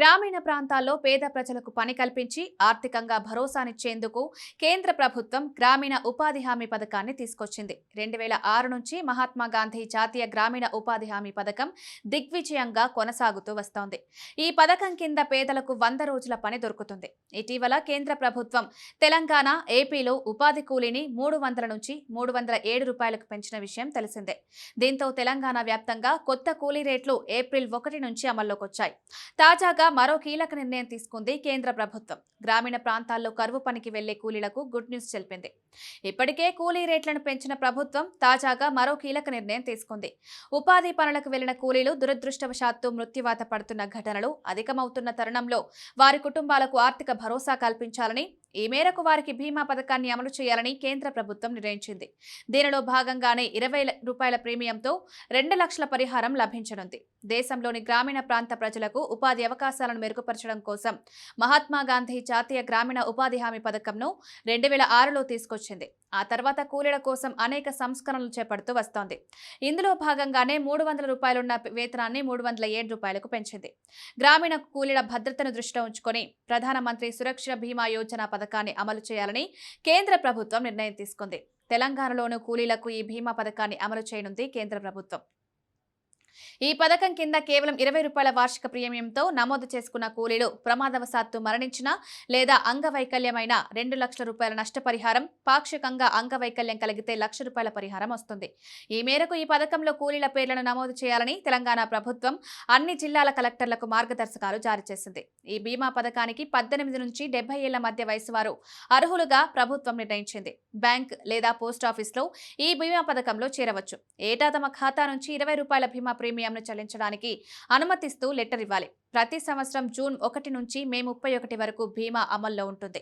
గ్రామీణ ప్రాంతాల్లో పేద ప్రజలకు పని కల్పించి ఆర్థికంగా భరోసానిచ్చేందుకు కేంద్ర ప్రభుత్వం గ్రామీణ ఉపాధి హామీ పథకాన్ని తీసుకొచ్చింది. 2006 నుంచి మహాత్మా గాంధీ జాతీయ గ్రామీణ ఉపాధి హామీ పథకం దిగ్విజయంగా కొనసాగుతూ వస్తోంది. ఈ పథకం కింద పేదలకు 100 రోజుల పని దొరుకుతుంది. ఇటీవల కేంద్ర ప్రభుత్వం తెలంగాణ, ఏపీలో ఉపాధి కూలీని 300 నుంచి 307 రూపాయలకు పెంచిన విషయం తెలిసిందే. దీంతో తెలంగాణ వ్యాప్తంగా కొత్త కూలీ రేట్లు ఏప్రిల్ 1 నుంచి అమల్లోకి వచ్చాయి. తాజాగా మరో కీలక నిర్ణయం తీసుకుంది కేంద్ర ప్రభుత్వం. గ్రామీణ ప్రాంతాల్లో కరువు పనికి వెళ్లే కూలీలకు గుడ్ న్యూస్ తెలిపింది. ఇప్పటికే కూలీ రేట్లను పెంచిన ప్రభుత్వం తాజాగా మరో కీలక నిర్ణయం తీసుకుంది. ఉపాధి పనులకు వెళ్లిన కూలీలు దురదృష్టవశాత్తు మృత్యువాత పడుతున్న ఘటనలు అధికమవుతున్న తరుణంలో వారి కుటుంబాలకు ఆర్థిక భరోసా కల్పించాలని, ఈ మేరకు వారికి బీమా పథకాన్ని అమలు చేయాలని కేంద్ర ప్రభుత్వం నిర్ణయించింది. దీనిలో భాగంగానే 20 రూపాయల ప్రీమియంతో 2 లక్షల పరిహారం లభించనుంది. దేశంలోని గ్రామీణ ప్రాంత ప్రజలకు ఉపాధి అవకాశాలను మెరుగుపరచడం కోసం మహాత్మా గాంధీ జాతీయ గ్రామీణ ఉపాధి హామీ పథకంను 2006లో తీసుకొచ్చింది. ఆ తర్వాత కూలీల కోసం అనేక సంస్కరణలు చేపడుతూ వస్తోంది. ఇందులో భాగంగానే 300 రూపాయలున్న వేతనాన్ని 307 రూపాయలకు పెంచింది. గ్రామీణ కూలీల భద్రతను దృష్టిలో ఉంచుకొని ప్రధానమంత్రి సురక్ష బీమా యోజన పథకాన్ని అమలు చేయాలని కేంద్ర ప్రభుత్వం నిర్ణయం తీసుకుంది. తెలంగాణలోనూ కూలీలకు ఈ బీమా పథకాన్ని అమలు చేయనుంది కేంద్ర ప్రభుత్వం. ఈ పథకం కింద కేవలం 20 రూపాయల వార్షిక ప్రీమియంతో నమోదు చేసుకున్న కూలీలు ప్రమాదవశాత్తు మరణించినా లేదా అంగవైకల్యమైన 2 లక్షల రూపాయల నష్టపరిహారం, పాక్షికంగా అంగవైకల్యం కలిగితే 1 లక్ష రూపాయల పరిహారం వస్తుంది. ఈ మేరకు ఈ పథకంలో కూలీల పేర్లను నమోదు చేయాలని తెలంగాణ ప్రభుత్వం అన్ని జిల్లాల కలెక్టర్లకు మార్గదర్శకాలు జారీ చేసింది. ఈ బీమా పథకానికి 18 నుంచి 70 ఏళ్ల మధ్య వయసు వారు అర్హులుగా ప్రభుత్వం నిర్ణయించింది. బ్యాంక్ లేదా పోస్టాఫీస్లో ఈ బీమా పథకంలో చేరవచ్చు. ఏటా తమ ఖాతా నుంచి 20 రూపాయల బీమా ప్రీమియంను చెల్లించడానికి అనుమతిస్తూ లెటర్ ఇవ్వాలి. ప్రతి సంవత్సరం జూన్ 1 నుంచి మే 31 వరకు బీమా అమల్లో ఉంటుంది.